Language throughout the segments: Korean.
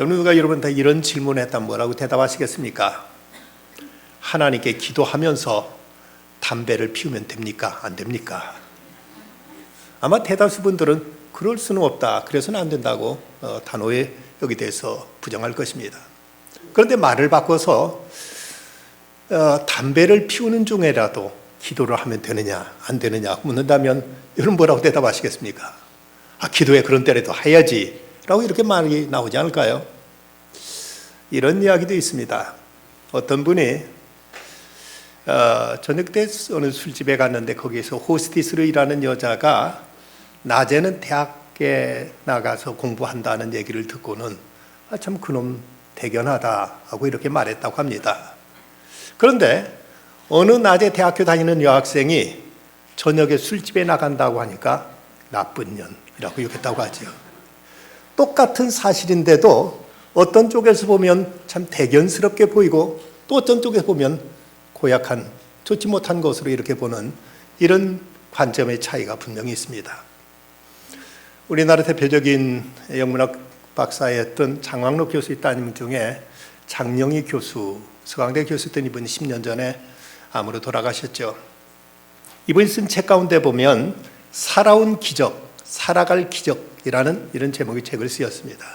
누가 여러분한테 이런 질문을 했다면 뭐라고 대답하시겠습니까? 하나님께 기도하면서 담배를 피우면 됩니까? 안 됩니까? 아마 대다수 분들은 그럴 수는 없다, 그래서는 안 된다고 단호히 여기 대해서 부정할 것입니다. 그런데 말을 바꿔서 담배를 피우는 중에라도 기도를 하면 되느냐 안 되느냐 묻는다면 여러분 뭐라고 대답하시겠습니까? 기도에 그런 때라도 해야지 라고 이렇게 말이 나오지 않을까요? 이런 이야기도 있습니다. 어떤 분이 저녁 때 어느 술집에 갔는데 거기에서 호스티스로 일하는 여자가 낮에는 대학에 나가서 공부한다는 얘기를 듣고는 참 그놈 대견하다 하고 이렇게 말했다고 합니다. 그런데 어느 낮에 대학교 다니는 여학생이 저녁에 술집에 나간다고 하니까 나쁜 년이라고 욕했다고 하죠. 똑같은 사실인데도 어떤 쪽에서 보면 참 대견스럽게 보이고 또 어떤 쪽에서 보면 고약한, 좋지 못한 것으로 이렇게 보는 이런 관점의 차이가 분명히 있습니다. 우리나라 대표적인 영문학 박사였던 장광록 교수의 따님 중에 장영희 교수, 서강대 교수였던 이분이 10년 전에 암으로 돌아가셨죠. 이분이 쓴 책 가운데 보면 살아온 기적, 살아갈 기적이라는 이런 제목의 책을 쓰였습니다.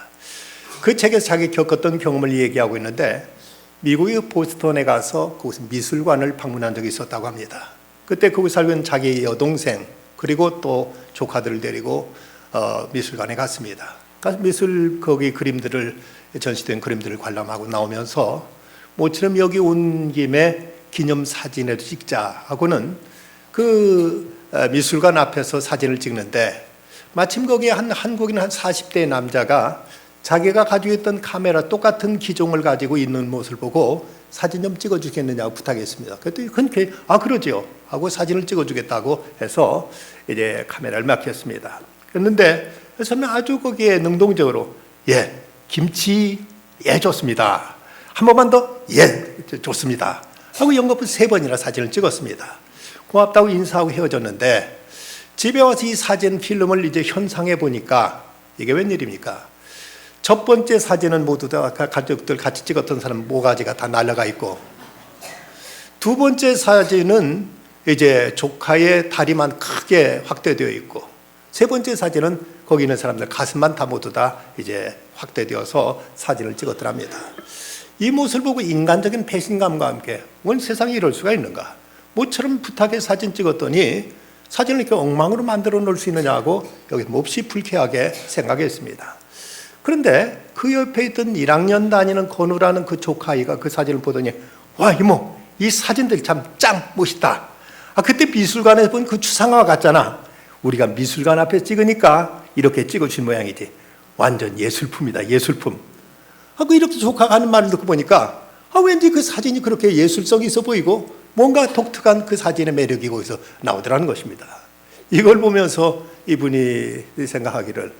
그 책에서 자기 겪었던 경험을 얘기하고 있는데 미국의 보스턴에 가서 그곳 미술관을 방문한 적이 있었다고 합니다. 그때 거기 살고 있는 자기 여동생 그리고 또 조카들을 데리고 미술관에 갔습니다. 거기 그림들을, 전시된 그림들을 관람하고 나오면서 모처럼 여기 온 김에 기념사진에도 찍자 하고는 그 미술관 앞에서 사진을 찍는데 마침 거기에 한 한국인 한 40대 남자가 자기가 가지고 있던 카메라 똑같은 기종을 가지고 있는 모습을 보고 사진 좀 찍어주겠느냐고 부탁했습니다. 그랬더니 흔쾌히 그러죠 하고 사진을 찍어주겠다고 해서 이제 카메라를 맡겼습니다. 그랬는데 처음에 아주 거기에 능동적으로 김치 좋습니다. 한 번만 더 좋습니다 하고 연거푸 3번이나 사진을 찍었습니다. 고맙다고 인사하고 헤어졌는데 집에 와서 이 사진 필름을 이제 현상해 보니까 이게 웬일입니까? 첫 번째 사진은 모두 다 가족들 같이 찍었던 사람 모가지가 다 날아가 있고, 두 번째 사진은 이제 조카의 다리만 크게 확대되어 있고, 세 번째 사진은 거기 있는 사람들 가슴만 다 모두 다 이제 확대되어서 사진을 찍었더랍니다. 이 모습을 보고 인간적인 배신감과 함께 원 세상에 이럴 수가 있는가? 모처럼 부탁해 사진 찍었더니 사진을 이렇게 엉망으로 만들어 놓을 수 있느냐고 여기 몹시 불쾌하게 생각했습니다. 그런데 그 옆에 있던 1학년 다니는 건우라는 그 조카아이가 그 사진을 보더니 와 이모 이 사진들 참 짱 멋있다. 그때 미술관에서 본 그 추상화 같잖아. 우리가 미술관 앞에 찍으니까 이렇게 찍어준 모양이지. 완전 예술품이다 예술품. 하고 이렇게 조카가 하는 말을 듣고 보니까 왠지 그 사진이 그렇게 예술성이 있어 보이고 뭔가 독특한 그 사진의 매력이 거기서 나오더라는 것입니다. 이걸 보면서 이분이 생각하기를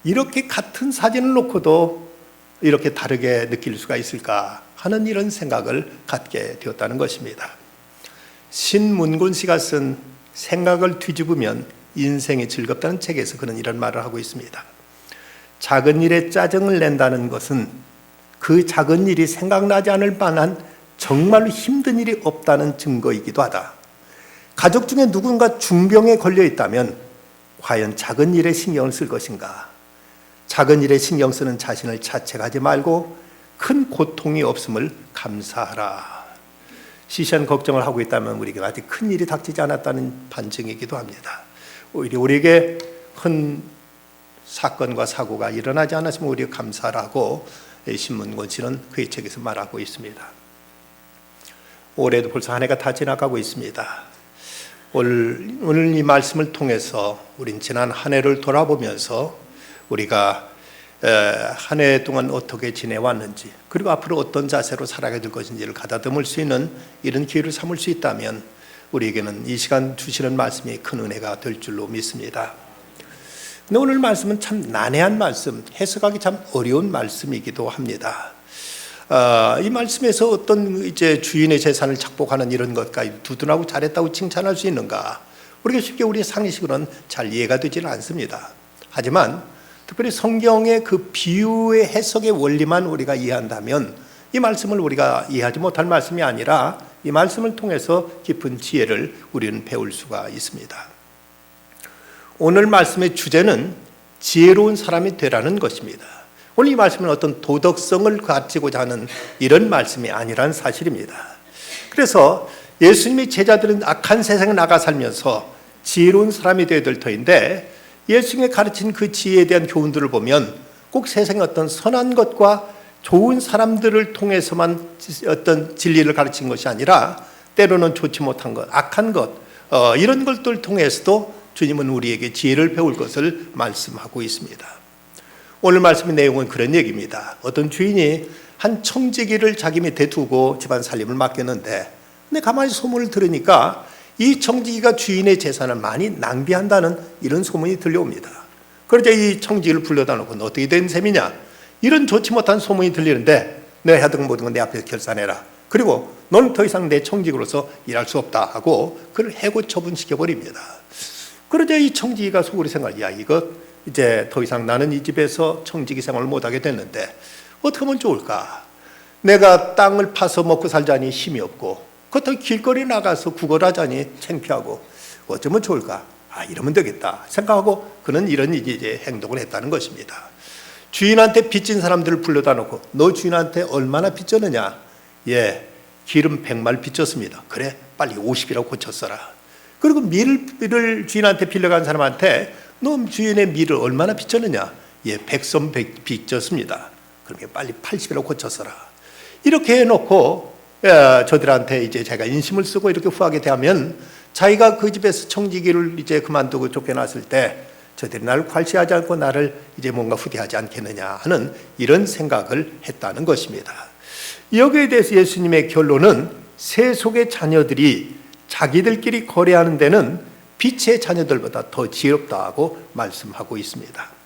이렇게 같은 사진을 놓고도 이렇게 다르게 느낄 수가 있을까 하는 이런 생각을 갖게 되었다는 것입니다. 신문곤 씨가 쓴 생각을 뒤집으면 인생이 즐겁다는 책에서 그는 이런 말을 하고 있습니다. 작은 일에 짜증을 낸다는 것은 그 작은 일이 생각나지 않을 만한 정말로 힘든 일이 없다는 증거이기도 하다. 가족 중에 누군가 중병에 걸려 있다면 과연 작은 일에 신경을 쓸 것인가? 작은 일에 신경 쓰는 자신을 자책하지 말고 큰 고통이 없음을 감사하라. 시시한 걱정을 하고 있다면 우리에게 아직 큰 일이 닥치지 않았다는 반증이기도 합니다. 오히려 우리에게 큰 사건과 사고가 일어나지 않았으면 오히려 감사하라고 신문곤 씨는 그의 책에서 말하고 있습니다. 올해도 벌써 한 해가 다 지나가고 있습니다. 오늘 이 말씀을 통해서 우린 지난 한 해를 돌아보면서 우리가 한 해 동안 어떻게 지내왔는지 그리고 앞으로 어떤 자세로 살아가야 될 것인지를 가다듬을 수 있는 이런 기회를 삼을 수 있다면 우리에게는 이 시간 주시는 말씀이 큰 은혜가 될 줄로 믿습니다. 근데 오늘 말씀은 참 난해한 말씀, 해석하기 참 어려운 말씀이기도 합니다. 이 말씀에서 어떤 이제 주인의 재산을 착복하는 이런 것까지 두둔하고 잘했다고 칭찬할 수 있는가? 우리가 쉽게 우리의 상식으로는 잘 이해가 되지는 않습니다. 하지만 특별히 성경의 그 비유의 해석의 원리만 우리가 이해한다면 이 말씀을 우리가 이해하지 못할 말씀이 아니라 이 말씀을 통해서 깊은 지혜를 우리는 배울 수가 있습니다. 오늘 말씀의 주제는 지혜로운 사람이 되라는 것입니다. 오늘 이 말씀은 어떤 도덕성을 가지고자 하는 이런 말씀이 아니란 사실입니다. 그래서 예수님의 제자들은 악한 세상에 나가 살면서 지혜로운 사람이 되어야 될 터인데 예수님이 가르친 그 지혜에 대한 교훈들을 보면 꼭 세상의 어떤 선한 것과 좋은 사람들을 통해서만 어떤 진리를 가르친 것이 아니라 때로는 좋지 못한 것, 악한 것 이런 것들을 통해서도 주님은 우리에게 지혜를 배울 것을 말씀하고 있습니다. 오늘 말씀의 내용은 그런 얘기입니다. 어떤 주인이 한 청지기를 자기 밑에 두고 집안 살림을 맡겼는데 근데 가만히 소문을 들으니까 이 청지기가 주인의 재산을 많이 낭비한다는 이런 소문이 들려옵니다. 그러자 이 청지기를 불러다 놓고 너 어떻게 된 셈이냐? 이런 좋지 못한 소문이 들리는데 내가 하던 모든 건 내 앞에서 결산해라. 그리고 너는 더 이상 내 청지기로서 일할 수 없다 하고 그를 해고 처분시켜버립니다. 그러자 이 청지기가 속으로 생각해, 야 이거 이제 더 이상 나는 이 집에서 청지기 생활을 못하게 됐는데 어떻게 하면 좋을까? 내가 땅을 파서 먹고 살자니 힘이 없고 그렇다고 길거리 나가서 구걸하자니 창피하고 어쩌면 좋을까? 이러면 되겠다 생각하고 그는 이런 이제 행동을 했다는 것입니다. 주인한테 빚진 사람들을 불러다 놓고 너 주인한테 얼마나 빚졌느냐? 예, 기름 100말 빚졌습니다. 그래, 빨리 50이라고 고쳤어라. 그리고 밀을 주인한테 빌려간 사람한테 너 주인의 밀을 얼마나 빚졌느냐? 예, 100섬 빚졌습니다. 그러면 빨리 80이라고 고쳤어라. 이렇게 해놓고 저들한테 이제 자기가 인심을 쓰고 이렇게 후하게 대하면 자기가 그 집에서 청지기를 이제 그만두고 쫓겨났을 때 저들이 나를 괄시하지 않고 나를 이제 뭔가 후대하지 않겠느냐 하는 이런 생각을 했다는 것입니다. 여기에 대해서 예수님의 결론은 세속의 자녀들이 자기들끼리 거래하는 데는 빛의 자녀들보다 더 지혜롭다고 말씀하고 있습니다.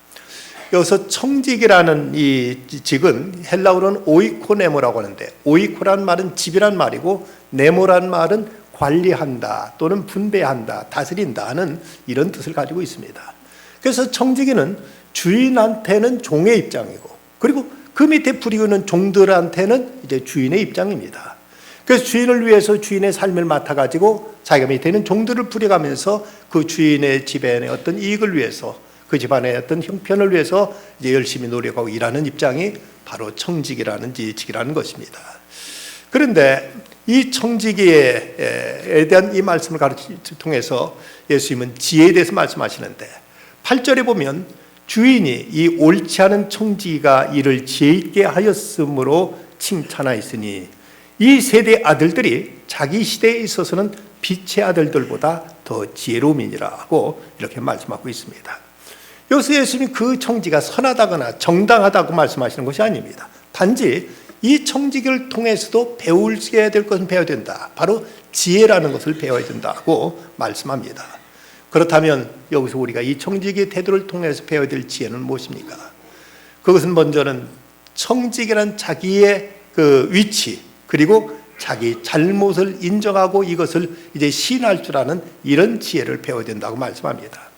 여기서 청지기라는 이 직은 헬라어로는 오이코네모라고 하는데 오이코란 말은 집이란 말이고 네모란 말은 관리한다 또는 분배한다 다스린다 하는 이런 뜻을 가지고 있습니다. 그래서 청지기는 주인한테는 종의 입장이고 그리고 그 밑에 부리는 종들한테는 이제 주인의 입장입니다. 그래서 주인을 위해서 주인의 삶을 맡아가지고 자기가 밑에 있는 종들을 부려가면서 그 주인의 집안의 어떤 이익을 위해서 그 집안의 어떤 형편을 위해서 이제 열심히 노력하고 일하는 입장이 바로 청지기라는 직이라는 것입니다. 그런데 이 청지기에 대한 이 말씀을 통해서 예수님은 지혜에 대해서 말씀하시는데 8절에 보면 주인이 이 옳지 않은 청지기가 이를 지혜 있게 하였으므로 칭찬하였으니 이 세대 아들들이 자기 시대에 있어서는 빛의 아들들보다 더 지혜로움이니라 하고 이렇게 말씀하고 있습니다. 여기서 예수님이 그 청지가 선하다거나 정당하다고 말씀하시는 것이 아닙니다. 단지 이 청지기를 통해서도 배우게 될 것은 배워야 된다. 바로 지혜라는 것을 배워야 된다고 말씀합니다. 그렇다면 여기서 우리가 이 청지기의 태도를 통해서 배워야 될 지혜는 무엇입니까? 그것은 먼저는 청지기란 자기의 그 위치 그리고 자기 잘못을 인정하고 이것을 이제 시인할 줄 아는 이런 지혜를 배워야 된다고 말씀합니다.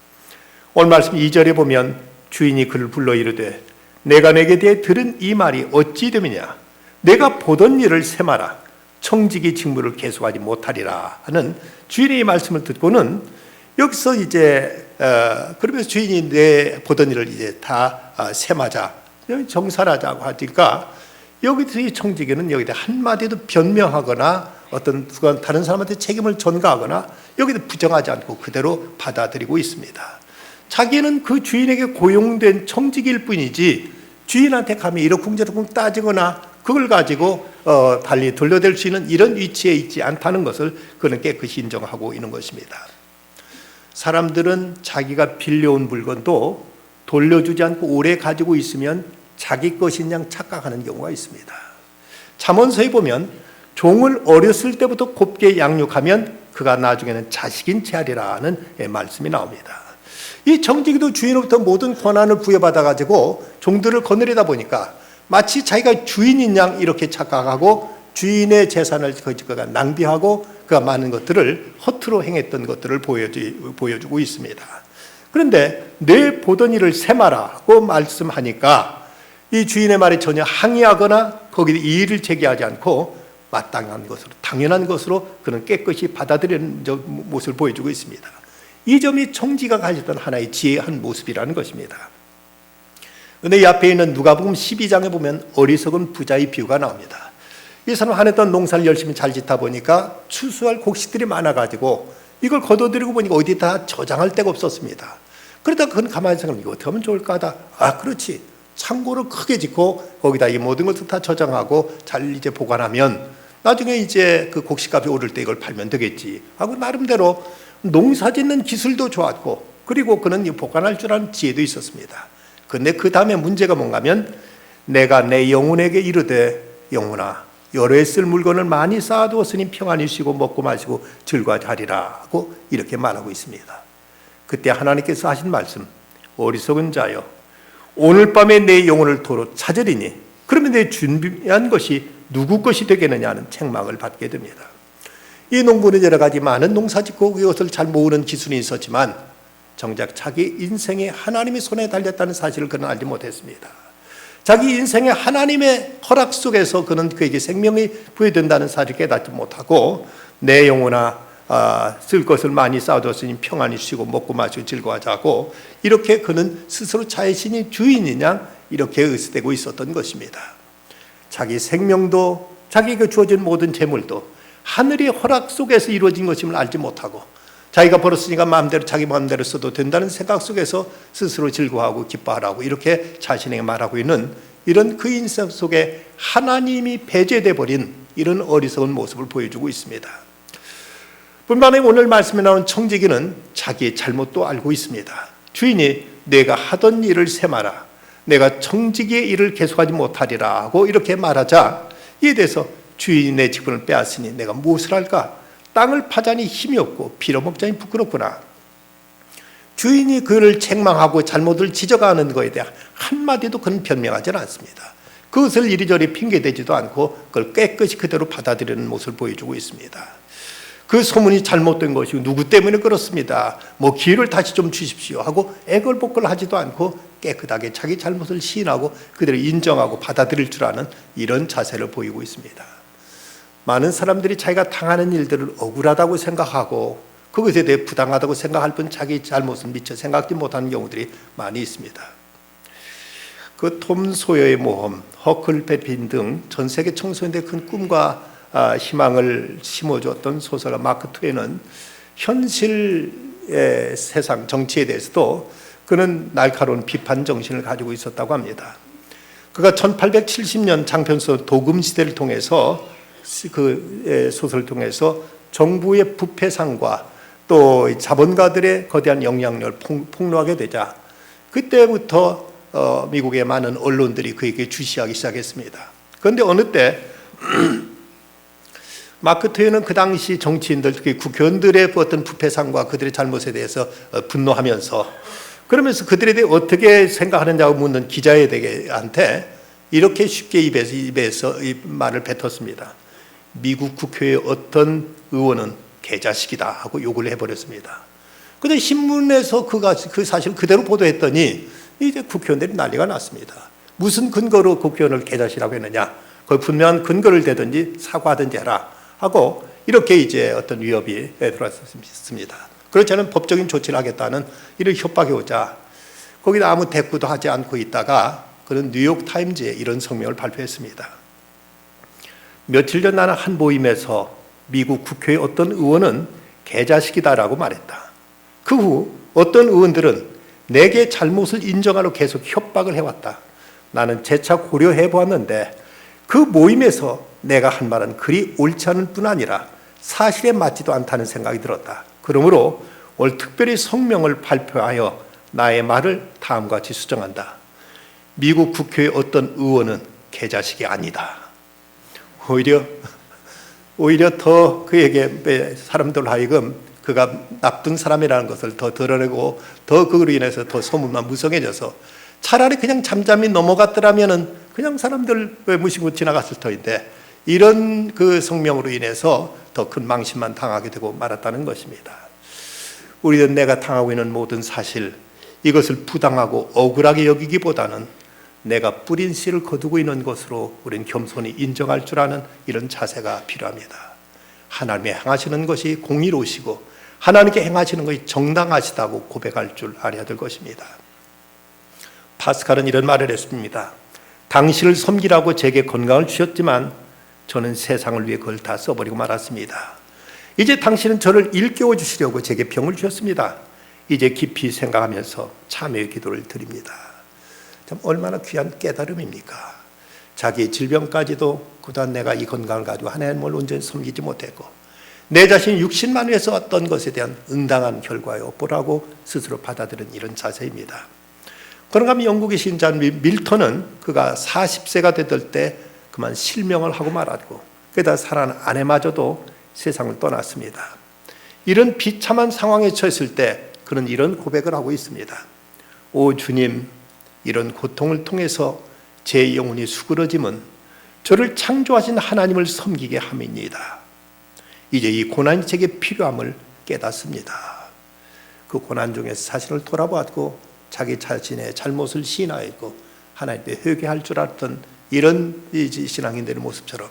오늘 말씀 2절에 보면 주인이 그를 불러 이르되 내가 내게 대해 들은 이 말이 어찌 됨이냐? 내가 보던 일을 세마라. 청지기 직무를 계속하지 못하리라 하는 주인의 이 말씀을 듣고는 여기서 이제 그러면서 주인이 내 보던 일을 이제 다 세마자 정산하자고 하니까 여기서 이 청지기는 여기다 한마디도 변명하거나 어떤 다른 사람한테 책임을 전가하거나 여기도 부정하지 않고 그대로 받아들이고 있습니다. 자기는 그 주인에게 고용된 청지기일 뿐이지 주인한테 감히 이러쿵저러쿵 따지거나 그걸 가지고 달리 돌려댈 수 있는 이런 위치에 있지 않다는 것을 그는 깨끗이 인정하고 있는 것입니다. 사람들은 자기가 빌려온 물건도 돌려주지 않고 오래 가지고 있으면 자기 것인 양 착각하는 경우가 있습니다. 잠언서에 보면 종을 어렸을 때부터 곱게 양육하면 그가 나중에는 자식인 채 하리라는 말씀이 나옵니다. 이 청지기도 주인으로부터 모든 권한을 부여받아 가지고 종들을 거느리다 보니까 마치 자기가 주인인 양 이렇게 착각하고 주인의 재산을 그가 낭비하고 그가 많은 것들을 허투루 행했던 것들을 보여주고 있습니다. 그런데 내 보던 일을 세마라고 말씀하니까 이 주인의 말에 전혀 항의하거나 거기에 이의를 제기하지 않고 마땅한 것으로, 당연한 것으로 그는 깨끗이 받아들이는 모습을 보여주고 있습니다. 이 점이 청지가 가졌던 하나의 지혜의 한 모습이라는 것입니다. 그런데 이 앞에 있는 누가복음 12장에 보면 어리석은 부자의 비유가 나옵니다. 이 사람 한 해 동안 농사를 열심히 잘 짓다 보니까 추수할 곡식들이 많아가지고 이걸 거둬들이고 보니까 어디다 저장할 데가 없었습니다. 그러다가 그건 가만히 생각하면 이거 어떻게 하면 좋을까 하다, 그렇지, 창고를 크게 짓고 거기다 이 모든 것을 다 저장하고 잘 이제 보관하면 나중에 이제 그 곡식값이 오를 때 이걸 팔면 되겠지 하고 나름대로 농사 짓는 기술도 좋았고, 그리고 그는 보관할 줄 아는 지혜도 있었습니다. 그런데 그 다음에 문제가 뭔가 하면 내가 내 영혼에게 이르되 영혼아 여러 해 쓸 물건을 많이 쌓아두었으니 평안히 쉬고 먹고 마시고 즐거워하리라 하고 이렇게 말하고 있습니다. 그때 하나님께서 하신 말씀, 어리석은 자여 오늘 밤에 내 영혼을 도로 찾으리니 그러면 내 준비한 것이 누구 것이 되겠느냐 하는 책망을 받게 됩니다. 이 농부는 여러 가지 많은 농사짓고 그것을 잘 모으는 기술이 있었지만 정작 자기 인생에 하나님의 손에 달렸다는 사실을 그는 알지 못했습니다. 자기 인생에 하나님의 허락 속에서 그는 그에게 생명이 부여된다는 사실을 깨닫지 못하고 내 영혼아 쓸 것을 많이 쌓아뒀으니 평안히 쉬고 먹고 마시고 즐거워하자고 이렇게 그는 스스로 자신이 주인이냐 이렇게 의식되고 있었던 것입니다. 자기 생명도 자기에게 주어진 모든 재물도 하늘의 허락 속에서 이루어진 것임을 알지 못하고 자기가 벌었으니까 마음대로 자기 마음대로 써도 된다는 생각 속에서 스스로 즐거워하고 기뻐하라고 이렇게 자신에게 말하고 있는 이런 그 인생 속에 하나님이 배제돼 버린 이런 어리석은 모습을 보여주고 있습니다. 뿐만 아니라 오늘 말씀에 나온 청지기는 자기의 잘못도 알고 있습니다. 주인이 내가 하던 일을 세마라, 내가 청지기의 일을 계속하지 못하리라 하고 이렇게 말하자 이에 대해서 주인이 내 직분을 빼앗으니 내가 무엇을 할까? 땅을 파자니 힘이 없고 빌어먹자니 부끄럽구나. 주인이 그를 책망하고 잘못을 지적하는 것에 대한 한마디도 그는 변명하지는 않습니다. 그것을 이리저리 핑계대지도 않고 그걸 깨끗이 그대로 받아들이는 모습을 보여주고 있습니다. 그 소문이 잘못된 것이고 누구 때문에 그렇습니다, 뭐 기회를 다시 좀 주십시오 하고 애걸복걸 하지도 않고 깨끗하게 자기 잘못을 시인하고 그대로 인정하고 받아들일 줄 아는 이런 자세를 보이고 있습니다. 많은 사람들이 자기가 당하는 일들을 억울하다고 생각하고 그것에 대해 부당하다고 생각할 뿐 자기 잘못을 미처 생각지 못하는 경우들이 많이 있습니다. 그 톰 소여의 모험, 허클베핀 등 전 세계 청소년들의 큰 꿈과 희망을 심어주었던 소설가 마크 트웨이는 현실의 세상 정치에 대해서도 그는 날카로운 비판 정신을 가지고 있었다고 합니다. 그가 1870년 장편소 도금시대를 통해서 그 소설을 통해서 정부의 부패상과 또 자본가들의 거대한 영향력을 폭로하게 되자 그때부터 미국의 많은 언론들이 그에게 주시하기 시작했습니다. 그런데 어느 때 마크 트웨이는 그 당시 정치인들, 특히 국회의원들의 어떤 부패상과 그들의 잘못에 대해서 분노하면서 그러면서 그들에 대해 어떻게 생각하느냐고 묻는 기자에게 이렇게 쉽게 입에서 이 말을 뱉었습니다. 미국 국회의 어떤 의원은 개자식이다 하고 욕을 해버렸습니다. 그런데 신문에서 그 사실을 그대로 보도했더니 이제 국회의원들이 난리가 났습니다. 무슨 근거로 국회의원을 개자식이라고 했느냐, 그 분명한 근거를 대든지 사과하든지 해라 하고 이렇게 이제 어떤 위협이 들어왔습니다. 그렇지 않으면 법적인 조치를 하겠다는 이런 협박이 오자 거기다 아무 대꾸도 하지 않고 있다가 그는 뉴욕 타임즈에 이런 성명을 발표했습니다. 며칠 전 나는 한 모임에서 미국 국회의 어떤 의원은 개자식이다라고 말했다. 그 후 어떤 의원들은 내게 잘못을 인정하러 계속 협박을 해왔다. 나는 재차 고려해 보았는데 그 모임에서 내가 한 말은 그리 옳지 않을 뿐 아니라 사실에 맞지도 않다는 생각이 들었다. 그러므로 오늘 특별히 성명을 발표하여 나의 말을 다음과 같이 수정한다. 미국 국회의 어떤 의원은 개자식이 아니다. 오히려 더 그에게 사람들 하여금 그가 나쁜 사람이라는 것을 더 드러내고 더 그로 인해서 더 소문만 무성해져서 차라리 그냥 잠잠히 넘어갔더라면은 그냥 사람들 왜 무시고 지나갔을 터인데 이런 그 성명으로 인해서 더 큰 망신만 당하게 되고 말았다는 것입니다. 우리는 내가 당하고 있는 모든 사실, 이것을 부당하고 억울하게 여기기보다는 내가 뿌린 씨를 거두고 있는 것으로 우리는 겸손히 인정할 줄 아는 이런 자세가 필요합니다. 하나님이 행하시는 것이 공의로우시고 하나님께 행하시는 것이 정당하시다고 고백할 줄 알아야 될 것입니다. 파스칼은 이런 말을 했습니다. 당신을 섬기라고 제게 건강을 주셨지만 저는 세상을 위해 그걸 다 써버리고 말았습니다. 이제 당신은 저를 일깨워 주시려고 제게 병을 주셨습니다. 이제 깊이 생각하면서 참회의 기도를 드립니다. 참 얼마나 귀한 깨달음입니까? 자기의 질병까지도 그동안 내가 이 건강을 가지고 하나님을 온전히 섬기지 못했고 내 자신이 육신만 위해서 어떤 것에 대한 응당한 결과의 업보라고 스스로 받아들인 이런 자세입니다. 그런가 하면 영국의 신자 밀턴은 그가 40세가 되던 때 그만 실명을 하고 말았고 그러다 사랑하는 아내마저도 세상을 떠났습니다. 이런 비참한 상황에 처했을 때 그는 이런 고백을 하고 있습니다. 오 주님, 이런 고통을 통해서 제 영혼이 수그러짐은 저를 창조하신 하나님을 섬기게 함입니다. 이제 이 고난이 제게 필요함을 깨닫습니다. 그 고난 중에서 자신을 돌아보았고 자기 자신의 잘못을 시인하였고 하나님께 회개할 줄 알았던 이런 신앙인들의 모습처럼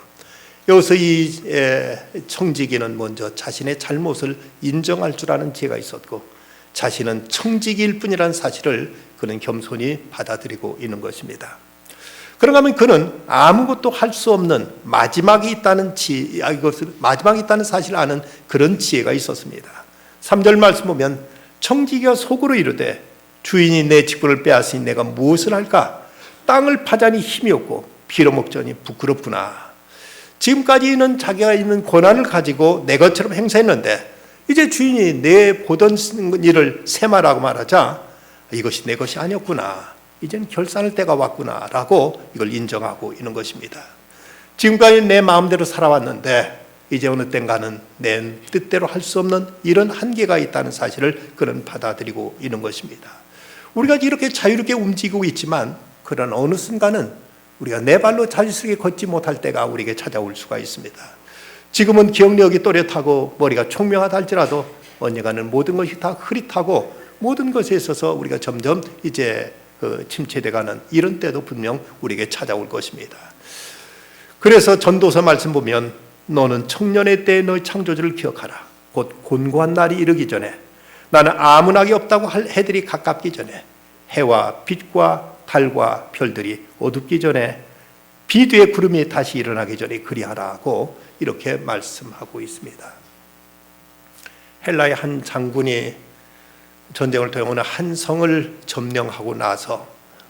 여기서 이 청지기는 먼저 자신의 잘못을 인정할 줄 아는 지혜가 있었고 자신은 청지기일 뿐이라는 사실을 그는 겸손히 받아들이고 있는 것입니다. 그런가 하면 그는 아무것도 할 수 없는 마지막이 있다는 마지막이 있다는 사실을 아는 그런 지혜가 있었습니다. 3절 말씀 보면 청지기가 속으로 이르되 주인이 내 직분을 빼앗으니 내가 무엇을 할까? 땅을 파자니 힘이 없고 빌어먹자니 부끄럽구나. 지금까지는 자기가 있는 권한을 가지고 내 것처럼 행사했는데 이제 주인이 내 보던 일을 세마라고 말하자 이것이 내 것이 아니었구나. 이젠 결산할 때가 왔구나 라고 이걸 인정하고 있는 것입니다. 지금까지 내 마음대로 살아왔는데 이제 어느 땐가는 내 뜻대로 할 수 없는 이런 한계가 있다는 사실을 그는 받아들이고 있는 것입니다. 우리가 이렇게 자유롭게 움직이고 있지만 그런 어느 순간은 우리가 내 발로 자유스럽게 걷지 못할 때가 우리에게 찾아올 수가 있습니다. 지금은 기억력이 또렷하고 머리가 총명하다 할지라도 언젠가는 모든 것이 다 흐릿하고 모든 것에 있어서 우리가 점점 이제 침체돼가는 이런 때도 분명 우리에게 찾아올 것입니다. 그래서 전도서 말씀 보면 너는 청년의 때에 너의 창조주를 기억하라. 곧 곤고한 날이 이르기 전에 나는 아무 낙이 없다고 할 해들이 가깝기 전에 해와 빛과 달과 별들이 어둡기 전에 비 뒤에 구름이 다시 일어나기 전에 그리하라고 이렇게 말씀하고 있습니다. 헬라의 한 장군이 전쟁을 통해 어느 한 성을 점령하고 나서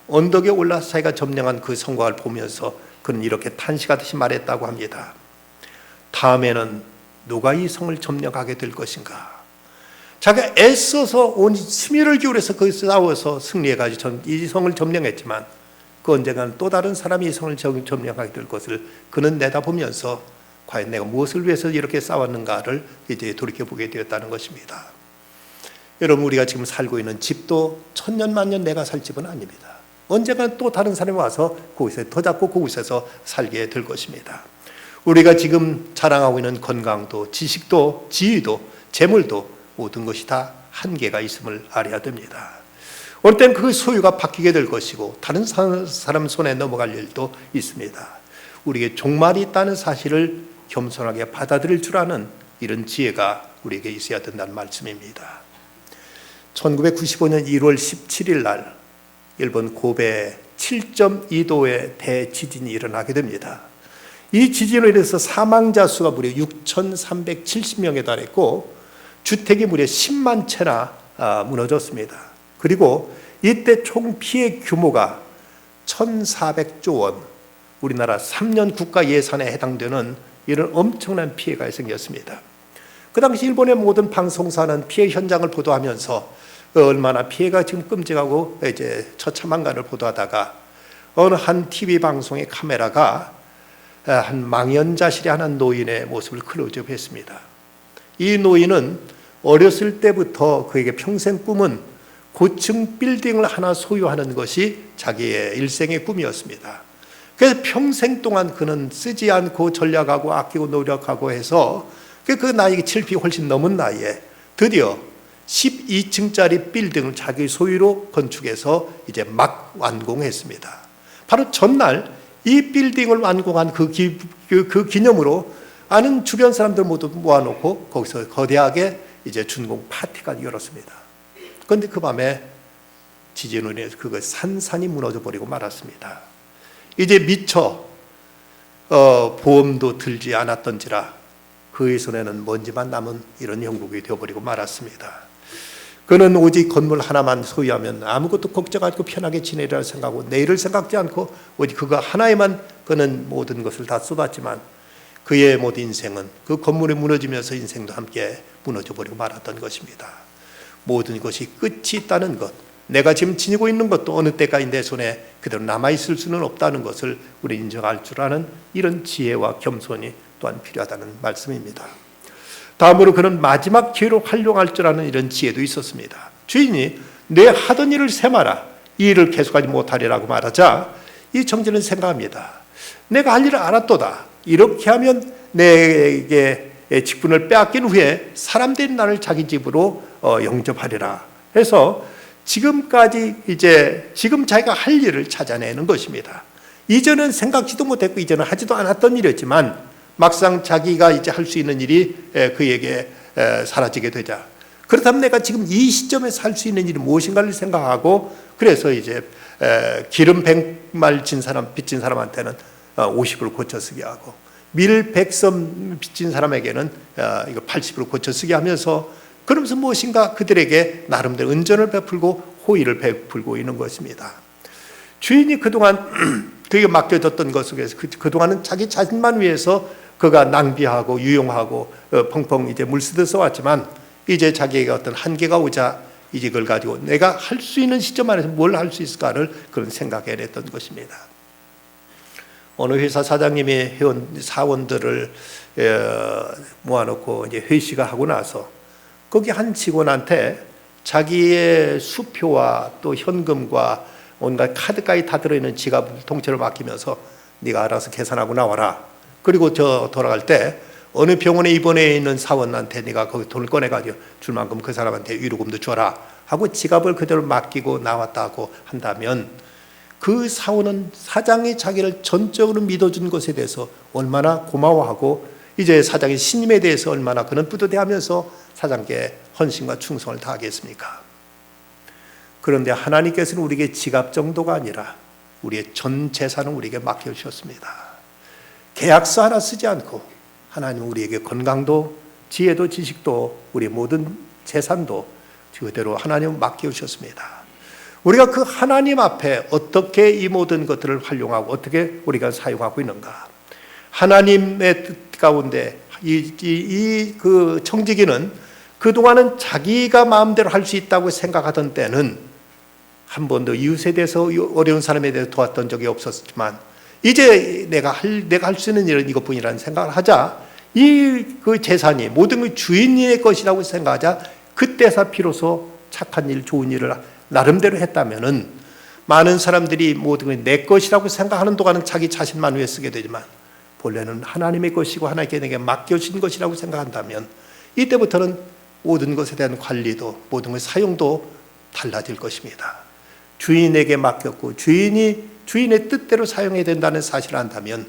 언덕에 올라서 자기가 점령한 그 성곽을 보면서 그는 이렇게 탄식하듯이 말했다고 합니다. 다음에는 누가 이 성을 점령하게 될 것인가? 자기가 애써서 온 심혈을 기울여서 거기서 싸워서 승리해가지고 이 성을 점령했지만 그 언젠가는 또 다른 사람이 이 성을 점령하게 될 것을 그는 내다보면서 과연 내가 무엇을 위해서 이렇게 싸웠는가를 이제 돌이켜보게 되었다는 것입니다. 여러분, 우리가 지금 살고 있는 집도 천년 만년 내가 살 집은 아닙니다. 언젠가 또 다른 사람이 와서 그곳에 더 잡고 그곳에서 살게 될 것입니다. 우리가 지금 자랑하고 있는 건강도 지식도 지위도 재물도 모든 것이 다 한계가 있음을 알아야 됩니다. 어느 때는 그 소유가 바뀌게 될 것이고 다른 사람 손에 넘어갈 일도 있습니다. 우리에게 종말이 있다는 사실을 겸손하게 받아들일 줄 아는 이런 지혜가 우리에게 있어야 된다는 말씀입니다. 1995년 1월 17일 날 일본 고베 7.2도의 대지진이 일어나게 됩니다. 이 지진으로 인해서 사망자 수가 무려 6,370명에 달했고 주택이 무려 10만 채나 무너졌습니다. 그리고 이때 총 피해 규모가 1,400조 원, 우리나라 3년 국가 예산에 해당되는 이런 엄청난 피해가 생겼습니다. 그 당시 일본의 모든 방송사는 피해 현장을 보도하면서 얼마나 피해가 지금 끔찍하고 이제 처참한가를 보도하다가 어느 한 TV 방송의 카메라가 한 망연자실의 한 노인의 모습을 클로즈업했습니다. 이 노인은 어렸을 때부터 그에게 평생 꿈은 고층 빌딩을 하나 소유하는 것이 자기의 일생의 꿈이었습니다. 그래서 평생 동안 그는 쓰지 않고 전략하고 아끼고 노력하고 해서 그 나이가 7피 훨씬 넘은 나이에 드디어 12층짜리 빌딩을 자기 소유로 건축해서 이제 막 완공했습니다. 바로 전날 이 빌딩을 완공한 그 기념으로 아는 주변 사람들 모두 모아놓고 거기서 거대하게 이제 준공 파티가 열었습니다. 그런데 그 밤에 지진으로 인해서 그거 산산이 무너져 버리고 말았습니다. 이제 미처 보험도 들지 않았던지라 그의 손에는 먼지만 남은 이런 형국이 되어버리고 말았습니다. 그는 오직 건물 하나만 소유하면 아무것도 걱정하지 않고 편하게 지내리라 생각하고 내일을 생각지 않고 오직 그거 하나에만 그는 모든 것을 다 쏟았지만 그의 모든 인생은 그 건물이 무너지면서 인생도 함께 무너져버리고 말았던 것입니다. 모든 것이 끝이 있다는 것, 내가 지금 지니고 있는 것도 어느 때까지 내 손에 그대로 남아있을 수는 없다는 것을 우리 인정할 줄 아는 이런 지혜와 겸손이 또한 필요하다는 말씀입니다. 다음으로 그는 마지막 기회로 활용할 줄 아는 이런 지혜도 있었습니다. 주인이 내 하던 일을 세마라, 이 일을 계속하지 못하리라고 말하자 이 청지는 생각합니다. 내가 할 일을 알았도다. 이렇게 하면 내게 직분을 빼앗긴 후에 사람들이 나를 자기 집으로 영접하리라 해서 지금까지 지금 자기가 할 일을 찾아내는 것입니다. 이전은 생각지도 못했고 이전은 하지도 않았던 일이었지만 막상 자기가 이제 할 수 있는 일이 그에게 사라지게 되자 그렇다면 내가 지금 이 시점에서 할 수 있는 일이 무엇인가를 생각하고 그래서 이제 기름 100말 빚진 사람한테는 50을 고쳐 쓰게 하고 밀 100섬 빚진 사람에게는 이거 80으로 고쳐 쓰게 하면서 그러면서 무엇인가 그들에게 나름대로 은전을 베풀고 호의를 베풀고 있는 것입니다. 주인이 그동안 그에게 맡겨졌던 것 속에서 그동안은 자기 자신만 위해서 그가 낭비하고 유용하고 펑펑 이제 물쓰듯 써왔지만 이제 자기에게 어떤 한계가 오자 이제 그걸 가지고 내가 할 수 있는 시점 안에서 뭘 할 수 있을까를 그런 생각해냈던 것입니다. 어느 회사 사장님이 사원들을 모아놓고 이제 회식을 하고 나서 거기 한 직원한테 자기의 수표와 또 현금과 온갖 카드까지 다 들어있는 지갑 통째로 맡기면서 네가 알아서 계산하고 나와라. 그리고 저 돌아갈 때 어느 병원에 입원해 있는 사원한테 네가 거기 돈을 꺼내가지고 줄 만큼 그 사람한테 위로금도 줘라 하고 지갑을 그대로 맡기고 나왔다고 한다면 그 사원은 사장이 자기를 전적으로 믿어준 것에 대해서 얼마나 고마워하고 이제 사장의 신임에 대해서 얼마나 그는 뿌듯해하면서 사장께 헌신과 충성을 다하겠습니까? 그런데 하나님께서는 우리에게 지갑 정도가 아니라 우리의 전 재산을 우리에게 맡겨주셨습니다. 계약서 하나 쓰지 않고 하나님은 우리에게 건강도 지혜도 지식도 우리 모든 재산도 그대로 하나님은 맡겨주셨습니다. 우리가 그 하나님 앞에 어떻게 이 모든 것들을 활용하고 어떻게 우리가 사용하고 있는가? 하나님의 뜻 가운데 그 청지기는 그동안은 자기가 마음대로 할 수 있다고 생각하던 때는 한 번도 이웃에 대해서 어려운 사람에 대해서 도왔던 적이 없었지만 이제 내가 할 수 있는 일은 이것뿐이라는 생각을 하자 그 재산이 모든 그 주인의 것이라고 생각하자 그때서 비로소 착한 일, 좋은 일을 나름대로 했다면은 많은 사람들이 모든 게 내 것이라고 생각하는 동안은 자기 자신만 위해 쓰게 되지만 본래는 하나님의 것이고 하나님께 내게 맡겨진 것이라고 생각한다면 이때부터는 모든 것에 대한 관리도 모든 것의 사용도 달라질 것입니다. 주인에게 맡겼고 주인이 주인의 뜻대로 사용해야 된다는 사실을 안다면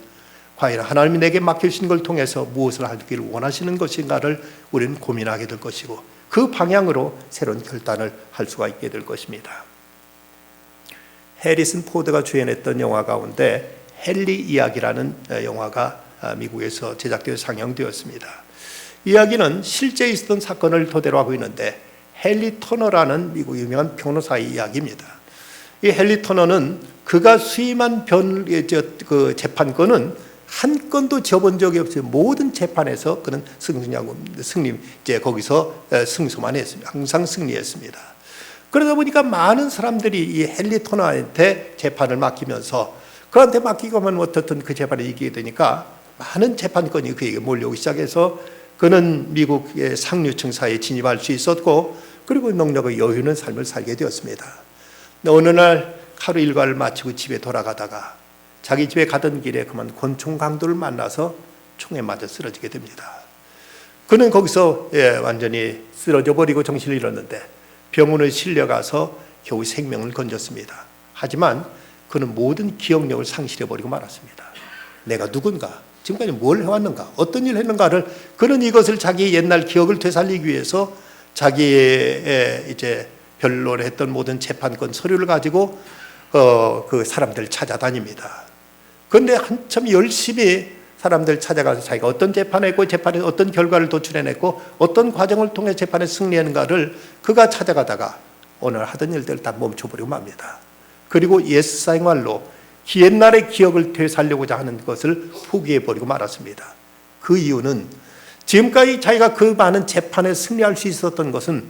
과연 하나님이 내게 맡겨주신 걸 통해서 무엇을 하기를 원하시는 것인가를 우리는 고민하게 될 것이고 그 방향으로 새로운 결단을 할 수가 있게 될 것입니다. 해리슨 포드가 주연했던 영화 가운데 헨리 이야기라는 영화가 미국에서 제작되어 상영되었습니다. 이야기는 실제 있었던 사건을 토대로 하고 있는데 헨리 터너라는 미국 유명한 변호사의 이야기입니다. 이 헨리 터너는 그가 수임한 그 재판권은 한 건도 져본 적이 없어요. 모든 재판에서 그는 거기서 승소만 했습니다. 항상 승리했습니다. 그러다 보니까 많은 사람들이 이 헨리 터너한테 재판을 맡기면서 그한테 맡기고 하면 어떻든 그 재판을 이기게 되니까 많은 재판권이 그에게 몰려오기 시작해서 그는 미국의 상류층 사회에 진입할 수 있었고 그리고 넉넉히 여유 있는 삶을 살게 되었습니다. 어느 날 하루 일과를 마치고 집에 돌아가다가 자기 집에 가던 길에 그만 권총 강도를 만나서 총에 맞아 쓰러지게 됩니다. 그는 거기서 완전히 쓰러져 버리고 정신을 잃었는데 병원에 실려가서 겨우 생명을 건졌습니다. 하지만 그는 모든 기억력을 상실해 버리고 말았습니다. 내가 누군가, 지금까지 뭘 해왔는가, 어떤 일을 했는가를, 그는 이것을 자기 옛날 기억을 되살리기 위해서 자기의 이제 변론했던 모든 재판권 서류를 가지고 그 사람들 찾아다닙니다. 그런데 한참 열심히 사람들 찾아가서 자기가 어떤 재판을 했고 재판에서 어떤 결과를 도출해냈고 어떤 과정을 통해 재판에 승리했는가를 그가 찾아가다가 오늘 하던 일들을 다 멈춰버리고 맙니다. 그리고 옛 생활로 옛날의 기억을 되살리고자 하는 것을 포기해버리고 말았습니다. 그 이유는 지금까지 자기가 그 많은 재판에 승리할 수 있었던 것은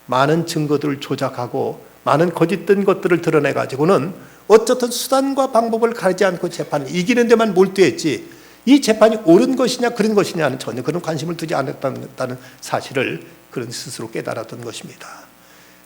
많은 증거들을 조작하고 많은 거짓된 것들을 드러내가지고는 어쨌든 수단과 방법을 가리지 않고 재판을 이기는 데만 몰두했지 이 재판이 옳은 것이냐 그런 것이냐는 전혀 그런 관심을 두지 않았다는 사실을 그는 스스로 깨달았던 것입니다.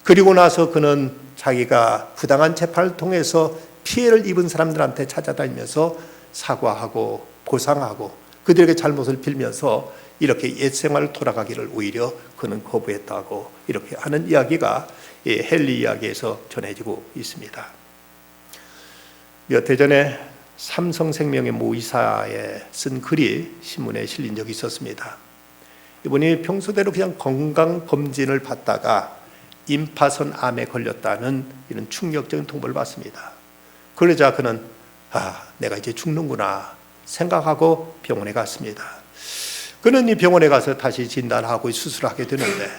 그리고 나서 그는 자기가 부당한 재판을 통해서 피해를 입은 사람들한테 찾아다니면서 사과하고 보상하고 그들에게 잘못을 빌면서 이렇게 옛 생활을 돌아가기를 오히려 그는 거부했다고 이렇게 하는 이야기가 헨리 이야기에서 전해지고 있습니다. 몇 해 전에 삼성생명의 모 이사에 쓴 글이 신문에 실린 적이 있었습니다. 이분이 평소대로 그냥 건강검진을 받다가 임파선 암에 걸렸다는 이런 충격적인 통보를 받습니다. 그러자 그는 내가 이제 죽는구나 생각하고 병원에 갔습니다. 그는 이 병원에 가서 다시 진단하고 수술하게 되는데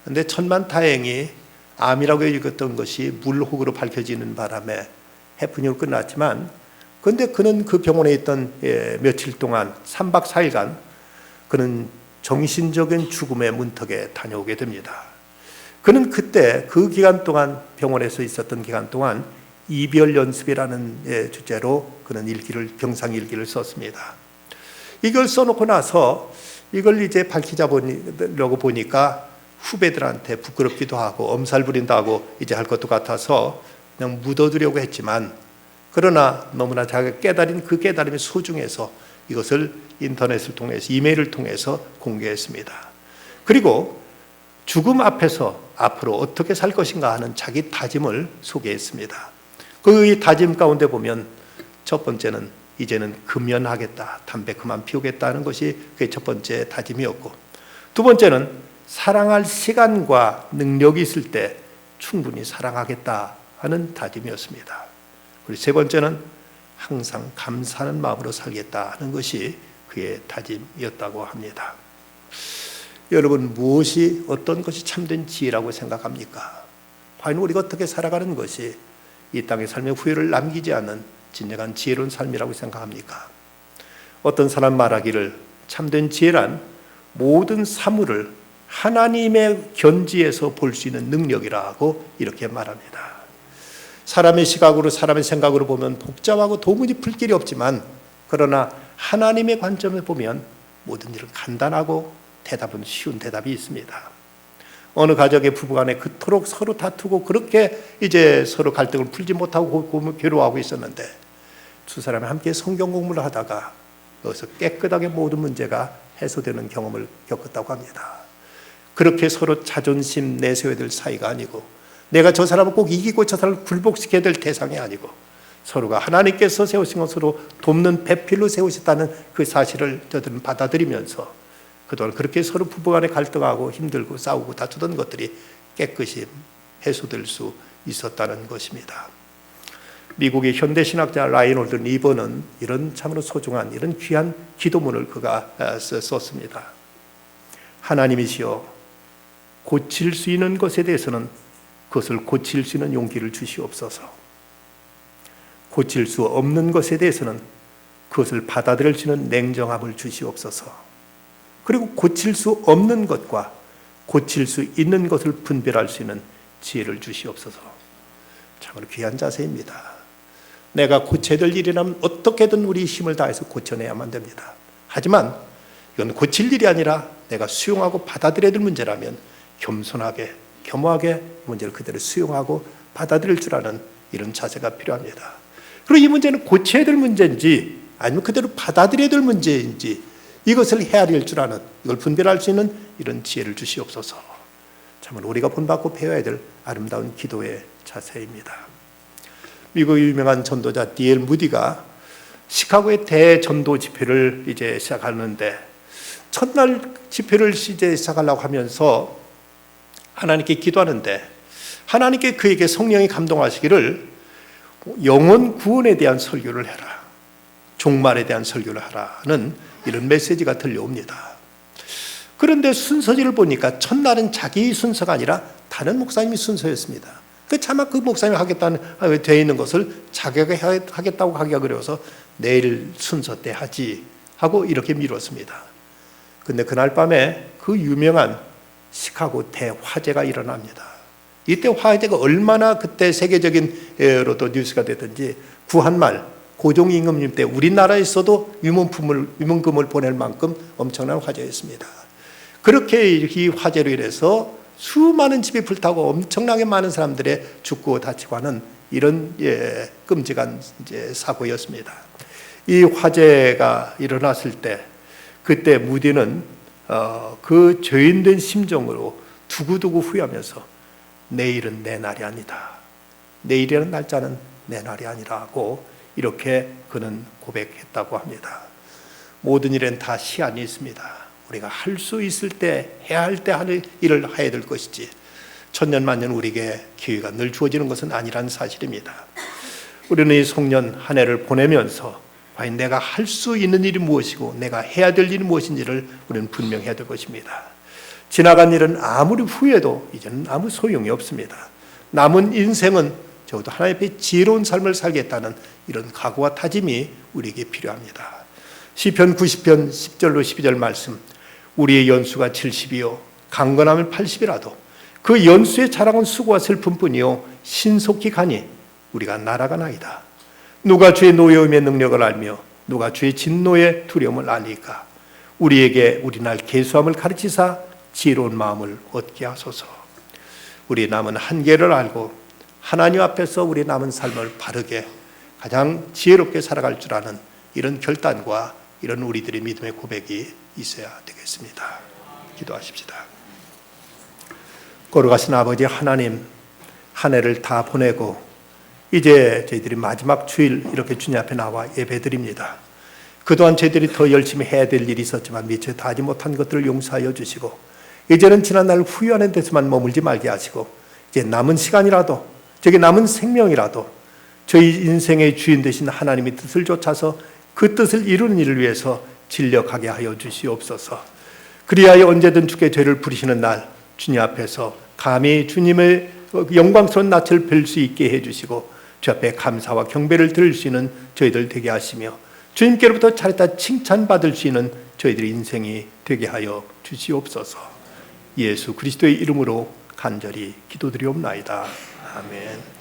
근데 천만다행히 암이라고 여겼던 것이 물혹으로 밝혀지는 바람에 해프닝으로 끝났지만 그런데 그는 그 병원에 있던 며칠 동안 3박 4일간 그는 정신적인 죽음의 문턱에 다녀오게 됩니다. 그는 그때 그 기간 동안 병원에서 있었던 기간 동안 이별 연습이라는 주제로 그는 병상 일기를 썼습니다. 이걸 써놓고 나서 이걸 이제 밝히자려고 보니까 후배들한테 부끄럽기도 하고 엄살 부린다고 이제 할 것도 같아서 그냥 묻어두려고 했지만 그러나 너무나 자기가 깨달은 그 깨달음이 소중해서 이것을 인터넷을 통해서 이메일을 통해서 공개했습니다. 그리고 죽음 앞에서 앞으로 어떻게 살 것인가 하는 자기 다짐을 소개했습니다. 그 다짐 가운데 보면 첫 번째는 이제는 금연하겠다, 담배 그만 피우겠다는 것이 그의 첫 번째 다짐이었고 두 번째는 사랑할 시간과 능력이 있을 때 충분히 사랑하겠다 하는 다짐이었습니다. 그리고 세 번째는 항상 감사하는 마음으로 살겠다 하는 것이 그의 다짐이었다고 합니다. 여러분 무엇이 어떤 것이 참된 지혜라고 생각합니까? 과연 우리가 어떻게 살아가는 것이 이 땅의 삶의 후회를 남기지 않는 진정한 지혜로운 삶이라고 생각합니까? 어떤 사람 말하기를 참된 지혜란 모든 사물을 하나님의 견지에서 볼 수 있는 능력이라고 이렇게 말합니다. 사람의 시각으로 사람의 생각으로 보면 복잡하고 도무지 풀 길이 없지만 그러나 하나님의 관점에 보면 모든 일은 간단하고 대답은 쉬운 대답이 있습니다. 어느 가족의 부부간에 그토록 서로 다투고 그렇게 이제 서로 갈등을 풀지 못하고 괴로워하고 있었는데 두 사람이 함께 성경 공부를 하다가 여기서 깨끗하게 모든 문제가 해소되는 경험을 겪었다고 합니다. 그렇게 서로 자존심 내세워야 될 사이가 아니고 내가 저 사람을 꼭 이기고 저 사람을 굴복시켜야 될 대상이 아니고 서로가 하나님께서 세우신 것으로 돕는 배필로 세우셨다는 그 사실을 저들은 받아들이면서 그동안 그렇게 서로 부부간에 갈등하고 힘들고 싸우고 다투던 것들이 깨끗이 해소될 수 있었다는 것입니다. 미국의 현대신학자 라이놀드 리버는 이런 참으로 소중한 이런 귀한 기도문을 그가 썼습니다. 하나님이시여 고칠 수 있는 것에 대해서는 그것을 고칠 수 있는 용기를 주시옵소서. 고칠 수 없는 것에 대해서는 그것을 받아들일 수 있는 냉정함을 주시옵소서. 그리고 고칠 수 없는 것과 고칠 수 있는 것을 분별할 수 있는 지혜를 주시옵소서. 참으로 귀한 자세입니다. 내가 고쳐야 될 일이라면 어떻게든 우리 힘을 다해서 고쳐내야만 됩니다. 하지만 이건 고칠 일이 아니라 내가 수용하고 받아들여야 될 문제라면 겸손하게 겸허하게 문제를 그대로 수용하고 받아들일 줄 아는 이런 자세가 필요합니다. 그리고 이 문제는 고쳐야 될 문제인지 아니면 그대로 받아들여야 될 문제인지 이것을 헤아릴 줄 아는, 이걸 분별할 수 있는 이런 지혜를 주시옵소서. 참으로 우리가 본받고 배워야 될 아름다운 기도의 자세입니다. 미국의 유명한 전도자 D.L. 무디가 시카고의 대전도 집회를 이제 시작하는데, 첫날 집회를 이제 시작하려고 하면서 하나님께 기도하는데, 하나님께 그에게 성령이 감동하시기를 영혼 구원에 대한 설교를 해라, 종말에 대한 설교를 하라는 이런 메시지가 들려옵니다. 그런데 순서지를 보니까 첫날은 자기 순서가 아니라 다른 목사님이 순서였습니다. 차마 그 목사님이 하겠다는 되어 있는 것을 자기가 하겠다고 하기가 어려워서 내일 순서 때 하지 하고 이렇게 미뤘습니다. 근데 그날 밤에 그 유명한 시카고 대화재가 일어납니다. 이때 화재가 얼마나 그때 세계적인로도 뉴스가 됐든지 구한말 고종임금 때 우리나라에서도 유문금을 보낼 만큼 엄청난 화재였습니다. 그렇게 이 화재로 인해서 수많은 집이 불타고 엄청나게 많은 사람들의 죽고 다치고 하는 이런 끔찍한 사고였습니다. 이 화재가 일어났을 때 그때 무디는 그 죄인된 심정으로 두고두고 후회하면서 내일은 내 날이 아니다, 내일이라는 날짜는 내 날이 아니라고 이렇게 그는 고백했다고 합니다. 모든 일엔 다 시한이 있습니다. 우리가 할 수 있을 때 해야 할 때 하는 일을 해야 될 것이지 천년만년 우리에게 기회가 늘 주어지는 것은 아니라는 사실입니다. 우리는 이 송년 한 해를 보내면서 과연 내가 할 수 있는 일이 무엇이고 내가 해야 될 일이 무엇인지를 우리는 분명해야 될 것입니다. 지나간 일은 아무리 후회해도 이제는 아무 소용이 없습니다. 남은 인생은 적어도 하나님 앞에 지혜로운 삶을 살겠다는 이런 각오와 다짐이 우리에게 필요합니다. 시편 90편 10절로 12절 말씀, 우리의 연수가 70이요 강건하면 80이라도 그 연수의 자랑은 수고와 슬픔뿐이요 신속히 가니 우리가 날아가나이다. 누가 주의 노여움의 능력을 알며 누가 주의 진노의 두려움을 알리까. 우리에게 우리 날 계수함을 가르치사 지혜로운 마음을 얻게 하소서. 우리 남은 한계를 알고 하나님 앞에서 우리 남은 삶을 바르게 가장 지혜롭게 살아갈 줄 아는 이런 결단과 이런 우리들의 믿음의 고백이 있어야 되겠습니다. 기도하십시다. 거룩하신 아버지 하나님, 한 해를 다 보내고 이제 저희들이 마지막 주일 이렇게 주님 앞에 나와 예배드립니다. 그동안 저희들이 더 열심히 해야 될 일이 있었지만 미처 다 하지 못한 것들을 용서하여 주시고 이제는 지난날 후회하는 데서만 머물지 말게 하시고 이제 남은 시간이라도 저기 남은 생명이라도 저희 인생의 주인 되신 하나님의 뜻을 좇아서 그 뜻을 이루는 일을 위해서 진력하게 하여 주시옵소서. 그리하여 언제든 주께 죄를 부리시는 날 주님 앞에서 감히 주님의 영광스러운 낯을 뵐 수 있게 해주시고 주 앞에 감사와 경배를 드릴 수 있는 저희들 되게 하시며 주님께로부터 잘했다 칭찬받을 수 있는 저희들의 인생이 되게 하여 주시옵소서. 예수 그리스도의 이름으로 간절히 기도드리옵나이다. 아멘.